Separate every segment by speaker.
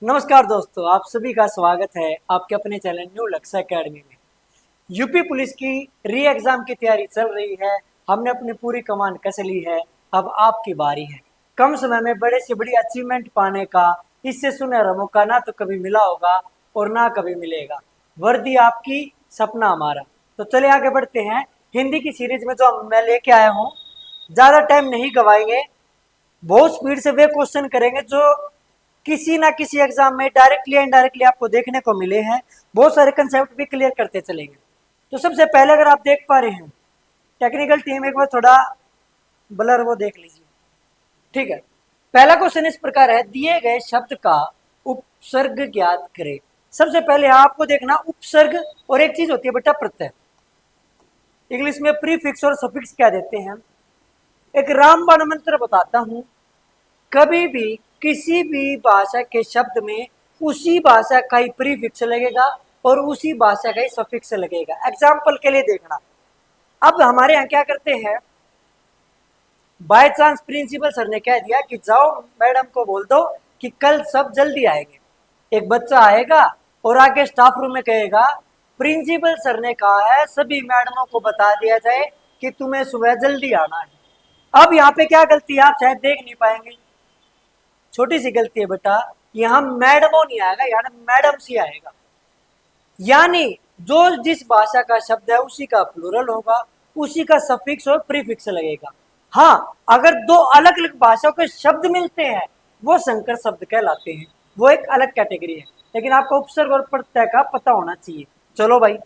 Speaker 1: नमस्कार दोस्तों, आप सभी का स्वागत है आपके अपने चैनल न्यू लक्ष्य एकेडमी में। यूपी पुलिस की री एग्जाम की तैयारी चल रही है। हमने अपनी पूरी कमांड कस ली है। अब आपकी बारी है। कम समय में बड़े से बड़ी अचीवमेंट पाने का इससे सुनहरा मौका ना तो कभी मिला होगा और ना कभी मिलेगा। वर्दी आपकी, सपना हमारा। तो चले आगे बढ़ते हैं। हिंदी की सीरीज में जो मैं लेके आया हूँ, ज्यादा टाइम नहीं गवाएंगे। बहुत स्पीड से वे क्वेश्चन करेंगे जो किसी ना किसी एग्जाम में डायरेक्टली इनडायरेक्टली आपको देखने को मिले हैं। बहुत सारे कंसेप्ट भी क्लियर करते चलेंगे। तो सबसे पहले अगर आप देख पा रहे हैं, टेक्निकल टीम एक बार थोड़ा ब्लर वो देख लीजिए। ठीक है, पहला क्वेश्चन इस प्रकार है, दिए गए शब्द का उपसर्ग ज्ञात करें। सबसे पहले आपको देखना उपसर्ग और एक चीज होती है बेटा प्रत्यय। इंग्लिश में प्रीफिक्स और सफिक्स क्या देते हैं। एक रामबाण मंत्र बताता हूं, कभी भी किसी भी भाषा के शब्द में उसी भाषा का ही प्रीफिक्स लगेगा और उसी भाषा का ही सफिक्स लगेगा। एग्जाम्पल के लिए देखना, अब हमारे यहाँ क्या करते हैं, बाय चांस प्रिंसिपल सर ने कह दिया कि जाओ मैडम को बोल दो कि कल सब जल्दी आएंगे। एक बच्चा आएगा और आगे स्टाफ रूम में कहेगा प्रिंसिपल सर ने कहा है सभी मैडमों को बता दिया जाए कि तुम्हें सुबह जल्दी आना है। अब यहाँ पे क्या गलती है आप शायद देख नहीं पाएंगे। छोटी सी गलती है बेटा, यहाँ मैडमो नहीं आएगा, यहाँ मैडम सी आएगा। यानी जो जिस भाषा का शब्द है उसी का प्लूरल होगा, उसी का सफिक्स और प्रीफिक्स लगेगा। हाँ, अगर दो अलग अलग भाषाओं के शब्द मिलते हैं वो संकर शब्द कहलाते हैं, वो एक अलग कैटेगरी है। लेकिन आपको उपसर्ग और प्रत्यय का पता होना चाहिए। चलो भाई,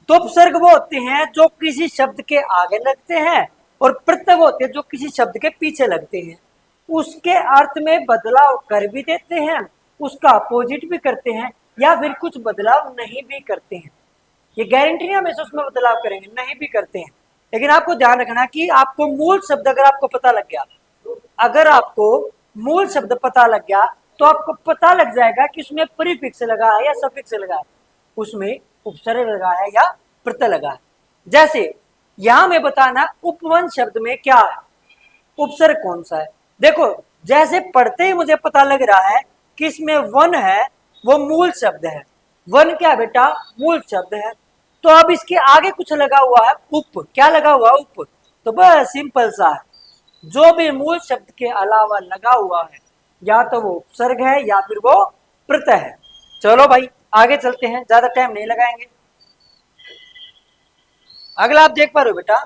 Speaker 1: तो उपसर्ग वो होते हैं जो किसी शब्द के आगे लगते हैं और प्रत्यय वो होते हैं जो किसी शब्द के पीछे लगते हैं। उसके अर्थ में बदलाव कर भी देते हैं, उसका अपोजिट भी करते हैं, या फिर कुछ बदलाव नहीं भी करते हैं। ये गारंटी नहीं हमेशा उसमें बदलाव करेंगे, नहीं भी करते हैं। लेकिन आपको ध्यान रखना कि आपको मूल शब्द अगर आपको पता लग गया, अगर आपको मूल शब्द पता लग गया तो आपको पता लग जाएगा कि उसमें प्रीफिक्स लगा है या सफिक्स लगा है, उसमें उपसर्ग लगा है या प्रत्यय लगा है। जैसे यहां में बताना उपवन शब्द में क्या है, उपसर्ग कौन सा है। देखो, जैसे पढ़ते ही मुझे पता लग रहा है कि इसमें वन है, वो मूल शब्द है। वन क्या बेटा, मूल शब्द है। तो अब इसके आगे कुछ लगा हुआ है उप, क्या लगा हुआ है उप। तो बस सिंपल सा है, जो भी मूल शब्द के अलावा लगा हुआ है या तो वो उपसर्ग है या फिर वो प्रत्यय है। चलो भाई आगे चलते हैं, ज्यादा टाइम नहीं लगाएंगे। अगला आप देख पा रहे हो बेटा,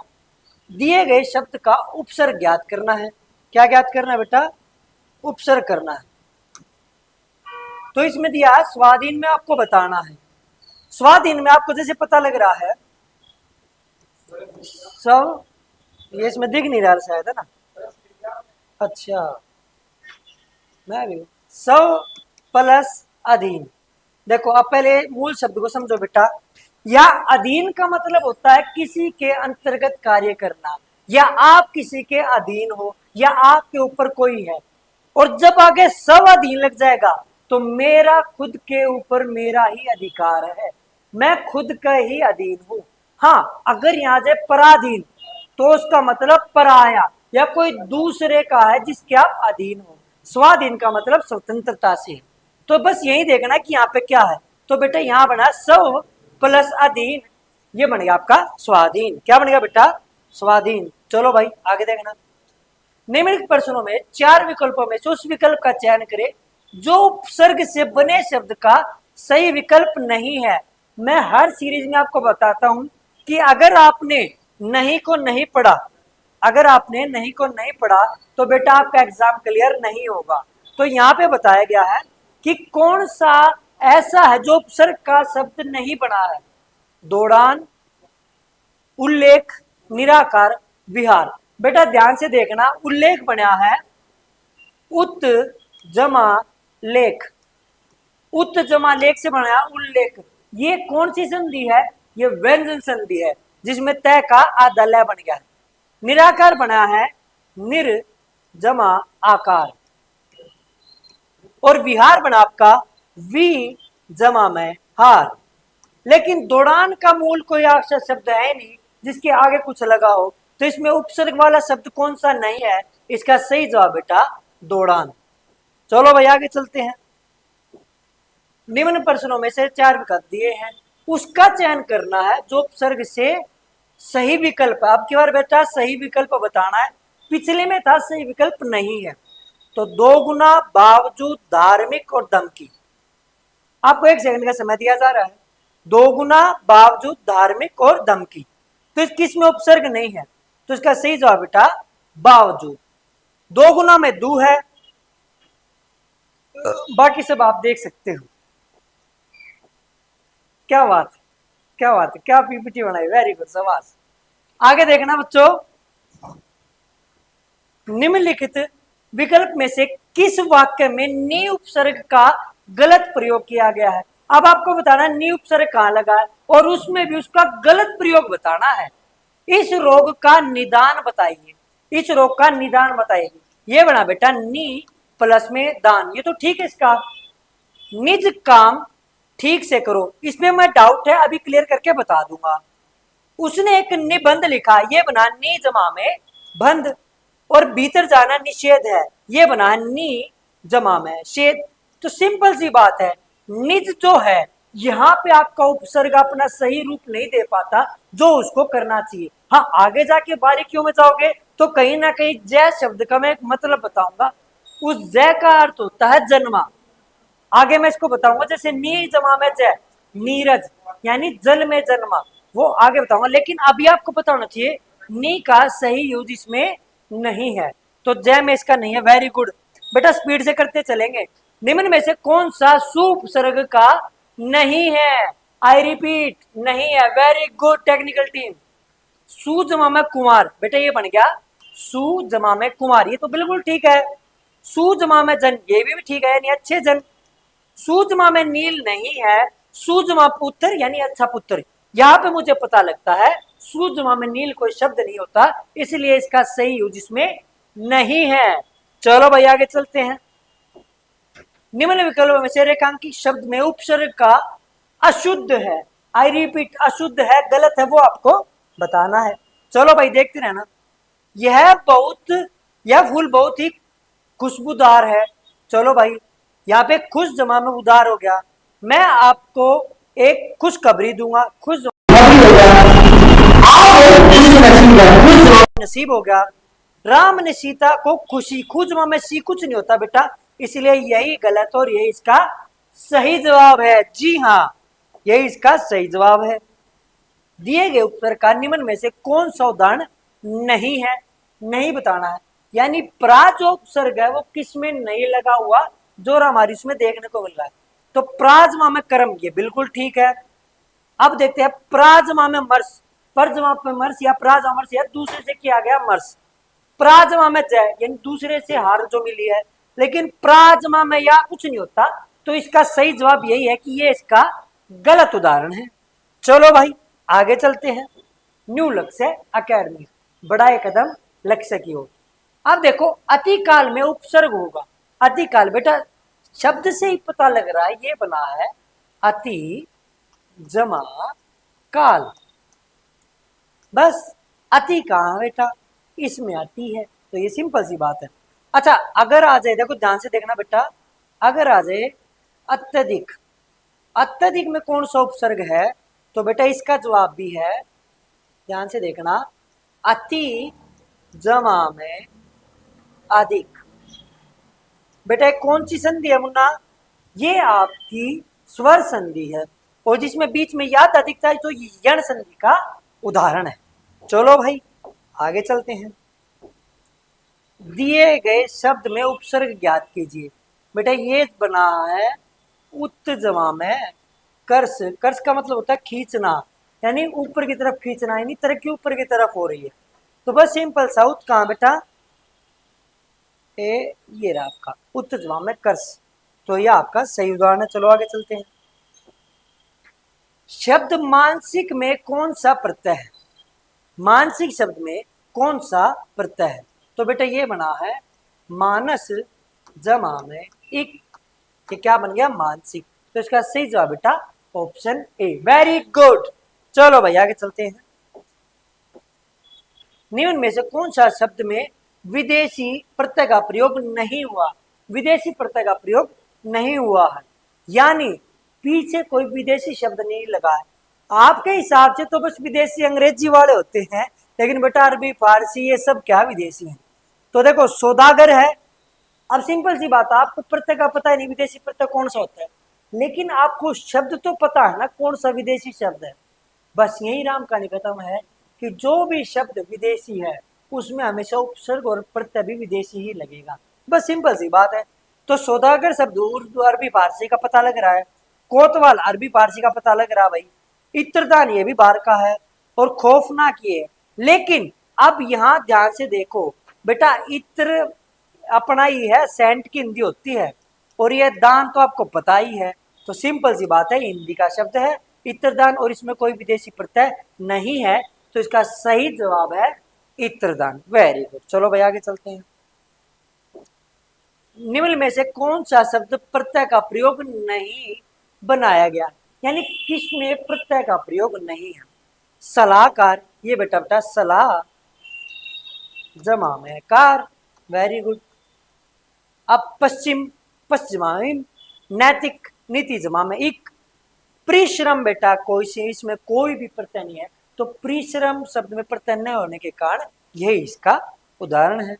Speaker 1: दिए गए शब्द का उपसर्ग ज्ञात करना है। क्या ज्ञात करना है बेटा, उपसर्ग करना है। तो इसमें दिया है स्वाधीन में आपको बताना है। स्वाधीन में आपको जैसे पता लग रहा है सब, ये इसमें दिख नहीं रहा शायद, है ना। अच्छा, मैं भी सब प्लस अधीन। देखो अब पहले मूल शब्द को समझो बेटा। या अधीन का मतलब होता है किसी के अंतर्गत कार्य करना, या आप किसी के अधीन हो या आपके ऊपर कोई है। और जब आगे सब अधीन लग जाएगा तो मेरा खुद के ऊपर मेरा ही अधिकार है, मैं खुद का ही अधीन हूं। हाँ, अगर यहां से पराधीन तो उसका मतलब पराया या कोई दूसरे का है जिसके आप अधीन हो। स्वाधीन का मतलब स्वतंत्रता से। तो बस यही देखना कि यहाँ पे क्या है। तो बेटा यहाँ बना स्व प्लस अधीन, ये बनेगा आपका स्वाधीन। क्या बनेगा बेटा, स्वाधीन। चलो भाई आगे देखना, निम्नलिखित प्रश्नों में चार विकल्पों में से उस विकल्प का चयन करें जो उपसर्ग से बने शब्द का सही विकल्प नहीं है। मैं हर सीरीज में आपको बताता हूं कि अगर आपने नहीं को नहीं पढ़ा, अगर आपने नहीं को नहीं पढ़ा तो बेटा आपका एग्जाम क्लियर नहीं होगा। तो यहाँ पे बताया गया है कि कौन सा ऐसा है जो उपसर्ग का शब्द नहीं बना है। दौड़ान, उल्लेख, निराकार, विहार। बेटा ध्यान से देखना, उल्लेख बना है उत जमा लेख, उत जमा लेख से बना उल्लेख। ये कौन सी संधि है, ये व्यंजन संधि है जिसमें तय का आधा लय बन गया है। निराकार बना है निर जमा आकार, और विहार बना आपका वी जमा में हार। लेकिन दौड़ान का मूल कोई अक्षर शब्द है नहीं जिसके आगे कुछ लगा हो, तो इसमें उपसर्ग वाला शब्द कौन सा नहीं है। इसका सही जवाब बेटा दौड़ान। चलो भाई आगे चलते हैं। निम्न प्रश्नों में से 4 विकल्प दिए हैं, उसका चयन करना है जो उपसर्ग से सही विकल्प है। अब की बार बेटा सही विकल्प बताना है, पिछले में था सही विकल्प नहीं है। तो 2 गुना, बावजूद, धार्मिक और धमकी। आपको 1 सेकंड का समय दिया जा रहा है। 2 गुना, बावजूद, धार्मिक और धमकी। तो किसमें उपसर्ग नहीं है, तो इसका सही जवाब बेटा बावजूद। 2 गुना में दू है, बाकी सब आप देख सकते हो। क्या बात है, क्या बात है, क्या पीपीटी बनाई, वेरी गुड, शाबाश। आगे देखना बच्चों, निम्नलिखित विकल्प में से किस वाक्य में नी उपसर्ग का गलत प्रयोग किया गया है। अब आपको बताना है नी उपसर्ग कहां लगा है और उसमें भी उसका गलत प्रयोग बताना है। इस रोग का निदान बताइए, इस रोग का निदान बताइए। ये बना बेटा नी प्लस में दान, ये तो ठीक है। इसका निज काम ठीक से करो, इसमें मैं डाउट है, अभी क्लियर करके बता दूंगा। उसने एक निबंध लिखा, ये बना नी जमा में बंध, और भीतर जाना निषेध है, ये बना नी जमा में शेद। तो सिंपल सी बात है, निज जो है यहाँ पे आपका उपसर्ग अपना सही रूप नहीं दे पाता जो उसको करना चाहिए। हाँ, आगे जाके बारीकियों में जाओगे तो कहीं ना कहीं जय शब्द का मैं एक मतलब बताऊंगा। उस जय का अर्थ होता है जन्मा, आगे मैं इसको बताऊंगा। जैसे नी जमा में जय, नीरज यानी जल में जन्मा, वो आगे बताऊंगा। लेकिन अभी आपको पता होना चाहिए नी का सही यूज इसमें नहीं है, तो जय में इसका नहीं है। वेरी गुड बेटा, स्पीड से करते चलेंगे। निम्न में से कौन सा सुपसर्ग का नहीं है, आई रिपीट नहीं है। Very good technical team. सु जमा में कुमार, बेटा ये बन गया सु जमा में कुमार, ये तो बिल्कुल ठीक है। सु जमा में जन, ये भी ठीक है, यानी अच्छे जन। सुजमा में नील नहीं है, सुजमा पुत्र यानी अच्छा पुत्र। यहाँ पे मुझे पता लगता है सुजमा में नील कोई शब्द नहीं होता, इसलिए इसका सही यूज इसमें नहीं है। चलो भाई आगे चलते हैं। निम्न विकल्प में से रेखांकित शब्द में उपसर्ग का अशुद्ध है, आई रिपीट अशुद्ध है, गलत है, वो आपको बताना है। चलो भाई देखते रहना। यह फूल बहुत ही खुशबूदार है। चलो भाई, यहाँ पे खुश जमा में उदार हो गया। मैं आपको एक खुशखबरी दूंगा, खुश नसीब हो गया। राम ने सीता को खुशी, खुश जमा में सी कुछ नहीं होता बेटा, इसलिए यही गलत और यही इसका सही जवाब है। जी हाँ, यही इसका सही जवाब है। दिए गए उपसर्ग का निम्न में से कौन सा उदाहरण नहीं है, नहीं बताना है। यानी प्रा जो उपसर्ग है वो किसमें नहीं लगा हुआ, जो हमारी इसमें देखने को मिल रहा है। तो प्राजमा में कर्म, ये बिल्कुल ठीक है। अब देखते हैं प्राजमा में मर्स, परजमा में मर्स या प्राजमा मर्स, या दूसरे से किया गया मर्स। प्राजमा में जय यानी दूसरे से हार जो मिली है, लेकिन प्राजमा में या कुछ नहीं होता, तो इसका सही जवाब यही है कि ये इसका गलत उदाहरण है। चलो भाई आगे चलते हैं। न्यू लक्ष्य अकेडमी, बढ़ाए कदम लक्ष्य की ओर। अब देखो अतिकाल में उपसर्ग होगा। अतिकाल बेटा शब्द से ही पता लग रहा है, ये बना है अति जमा काल। बस अति कहाँ बेटा, इसमें अति है, तो ये सिंपल सी बात है। अच्छा अगर आ जाए, देखो ध्यान से देखना बेटा, अगर आ जाए अत्यधिक, अत्यधिक में कौन सा उपसर्ग है, तो बेटा इसका जवाब भी है, ध्यान से देखना, अति जमा में अधिक। बेटा कौन सी संधि है मुन्ना, ये आपकी स्वर संधि है, और जिसमें बीच में याद अधिकता है तो यण संधि का उदाहरण है। चलो भाई आगे चलते हैं। दिए गए शब्द में उपसर्ग ज्ञात कीजिए। बेटा ये बना है उत जमा में कर्ष, कर्ष का मतलब होता है खींचना, यानी ऊपर की तरफ खींचना, यानी तरक्की ऊपर की तरफ हो रही है। तो बस सिंपल सा उत कहाँ बेटा, ये रहा आपका उत जमा में कर्ष, तो ये आपका सही उदाहरण है। चलो आगे चलते हैं। शब्द मानसिक में कौन सा प्रत्यय है, मानसिक शब्द में कौन सा प्रत्यय है, तो बेटा ये बना है मानस जमा में इक, ये क्या बन गया मानसिक, तो इसका सही जवाब बेटा ऑप्शन ए। Very good. चलो भाई आगे चलते हैं। निम्न में से कौन सा शब्द में विदेशी प्रत्यय का प्रयोग नहीं हुआ, विदेशी प्रत्यय का प्रयोग नहीं हुआ है, यानी पीछे कोई विदेशी शब्द नहीं लगा है। आपके हिसाब से तो बस विदेशी अंग्रेजी वाले होते हैं, लेकिन बेटा अरबी फारसी ये सब क्या विदेशी हैं। तो देखो सौदागर है। अब सिंपल सी बात है, आपको प्रत्यय का पता है नहीं विदेशी प्रत्यय कौन सा होता है, लेकिन आपको शब्द तो पता है ना कौन सा विदेशी शब्द है। बस यही राम कहानी खत्म है कि जो भी शब्द विदेशी है उसमें हमेशा उपसर्ग और प्रत्यय भी विदेशी ही लगेगा। बस सिंपल सी बात है। तो सौदागर शब्द उर्दू अरबी फारसी का पता लग रहा है, कोतवाल अरबी फारसी का पता लग रहा है भाई, इत्रदान ये भी बाहर का है, और खौफनाक ये है। लेकिन अब यहाँ ध्यान से देखो बेटा, इत्र अपना ही है, सेंट की हिंदी होती है, और ये दान तो आपको पता ही है। तो सिंपल सी बात है, हिंदी का शब्द है इत्रदान और इसमें कोई विदेशी प्रत्यय नहीं है, तो इसका सही जवाब है इत्रदान। Very good. चलो भाई आगे चलते हैं। निम्न में से कौन सा शब्द प्रत्यय का प्रयोग नहीं बनाया गया, यानी किसमें प्रत्यय का प्रयोग नहीं है। सलाहकार, ये बेटा बेटा सलाह जमा में कार। Very good. अब पश्चिम, पश्चिमा में नैतिक, नीति जमा में इक। परिश्रम बेटा कोई से इसमें कोई भी प्रत्यय नहीं है, तो परिश्रम शब्द में प्रत्यय न होने के कारण यही इसका उदाहरण है।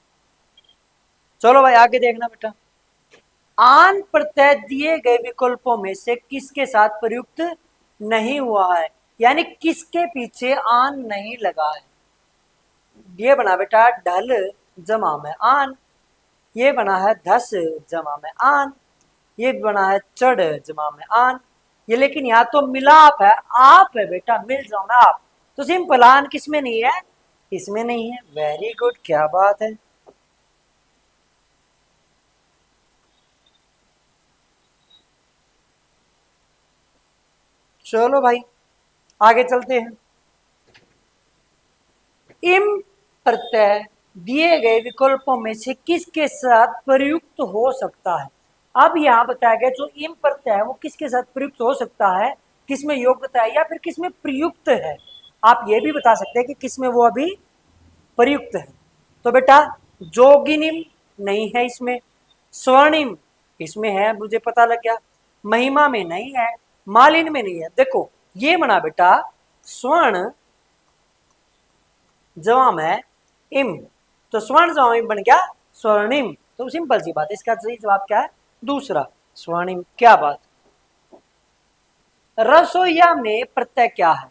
Speaker 1: चलो भाई आगे देखना बेटा, आन प्रत्यय दिए गए विकल्पों में से किसके साथ प्रयुक्त नहीं हुआ है, यानी किसके पीछे आन नहीं लगा है। ये बना बेटा ढल जमा में आन, ये बना है धस जमा में आन, ये बना है चढ़ जमा में आन। ये लेकिन यहाँ तो मिलाप है, आप है बेटा, मिल जाओ ना आप। तो सिंपल आन किसमें नहीं है, इसमें नहीं है। वेरी गुड, क्या बात है। चलो भाई आगे चलते हैं। इम प्रत्यय दिए गए विकल्पों में से किसके साथ प्रयुक्त हो सकता है। अब यहाँ बताया गया जो इम प्रत्यय है वो किसके साथ प्रयुक्त हो सकता है, किसमें योग्यता है या फिर किसमें प्रयुक्त है। आप ये भी बता सकते हैं कि किसमें वो अभी प्रयुक्त है। तो बेटा जोगिनिम नहीं है इसमें, स्वर्णिम इसमें है, मुझे पता लग गया। महिमा में नहीं है, मालिन में नहीं है। देखो ये बना बेटा स्वर्ण जवाम है इम, तो स्वर्ण जवाम इम बन गया स्वर्णिम। तो सिंपल सी बात है, इसका सही जवाब क्या है, दूसरा स्वर्णिम। क्या बात। रसोईया में प्रत्यय क्या है,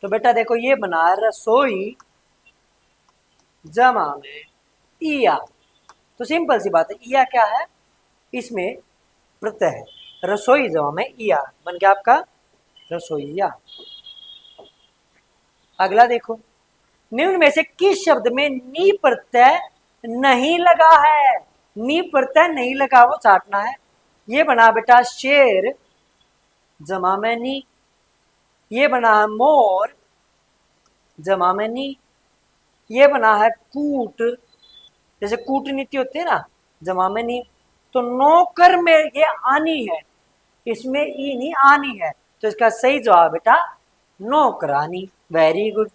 Speaker 1: तो बेटा देखो ये बना रसोई जमा में इया, तो सिंपल सी बात है इया क्या है, इसमें प्रत्यय है। रसोई जमा में इया बन गया आपका रसोईया। अगला देखो, निम्न में से किस शब्द में नी प्रत्यय नहीं लगा है। नी प्रत्यय नहीं लगा वो चाटना है। ये बना बेटा शेर जमा में नी, ये बना है मोर जमा में नी, ये बना है कूट, जैसे कूटनीति होती है ना, जमा में नी। तो नौकर में ये आनी है, इसमें ई नहीं आनी है, तो इसका सही जवाब बेटा नौकरानी। Very good.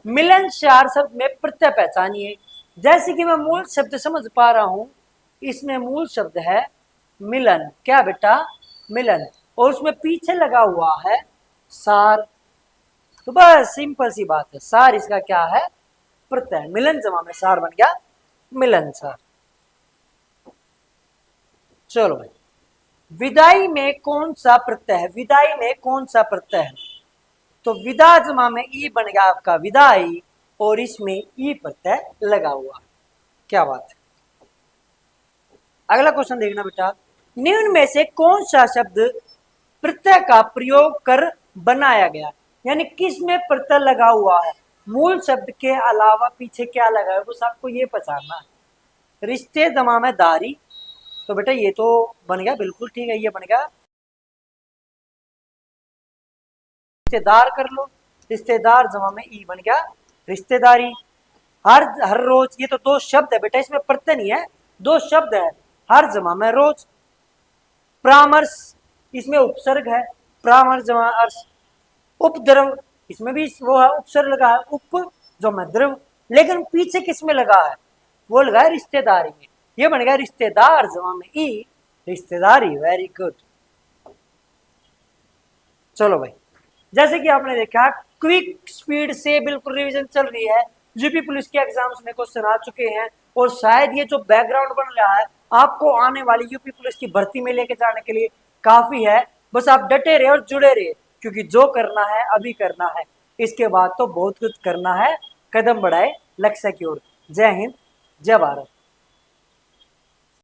Speaker 1: मिलनसार शब्द में प्रत्यय पहचानिए। जैसे कि मैं मूल शब्द समझ पा रहा हूं, इसमें मूल शब्द है मिलन। क्या बेटा, मिलन, और उसमें पीछे लगा हुआ है सार। तो बस सिंपल सी बात है, सार इसका क्या है, प्रत्यय। मिलन जमा में सार बन गया मिलनसार। चलो भाई, विदाई में कौन सा प्रत्यय है, विदाई में कौन सा प्रत्यय है, तो विदा जमा में ई बन गया आपका विदाई, और इसमें ई प्रत्यय लगा हुआ। क्या बात है। अगला क्वेश्चन देखना बेटा, निम्न में से कौन सा शब्द प्रत्यय का प्रयोग कर बनाया गया, यानी किस में प्रत्यय लगा हुआ है, मूल शब्द के अलावा पीछे क्या लगा है, बस आपको ये पहचानना है। रिश्ते जमा में दारी, तो बेटा ये तो बन गया बिल्कुल ठीक है, ये बन गया रिश्तेदार, कर लो रिश्तेदार जमा में ई बन गया रिश्तेदारी। हर रोज, ये तो दो शब्द है बेटा, इसमें प्रत्यय नहीं है, दो शब्द है। हर जमा में रोज। परामर्श, इसमें उपसर्ग है, परामर्श जमा अर्श। उपद्रव, इसमें भी वो है उपसर्ग लगा है, उप जमा द्रव, लेकिन पीछे किस में लगा है, वो लगा है रिश्तेदारी में, ये बन गया रिश्तेदार जमा में ई रिश्तेदारी, वेरी गुड। चलो भाई, जैसे कि आपने देखा क्विक स्पीड से बिल्कुल रिवीजन चल रही है। यूपी पुलिस के एग्जाम्स में क्वेश्चन आ चुके हैं और शायद ये जो बैकग्राउंड बन रहा है आपको आने वाली यूपी पुलिस की भर्ती में लेके जाने के लिए काफी है। बस आप डटे रहे और जुड़े रहे, क्योंकि जो करना है अभी करना है, इसके बाद तो बहुत कुछ करना है। कदम बढ़ाए लक्ष्य की ओर। जय हिंद, जय भारत।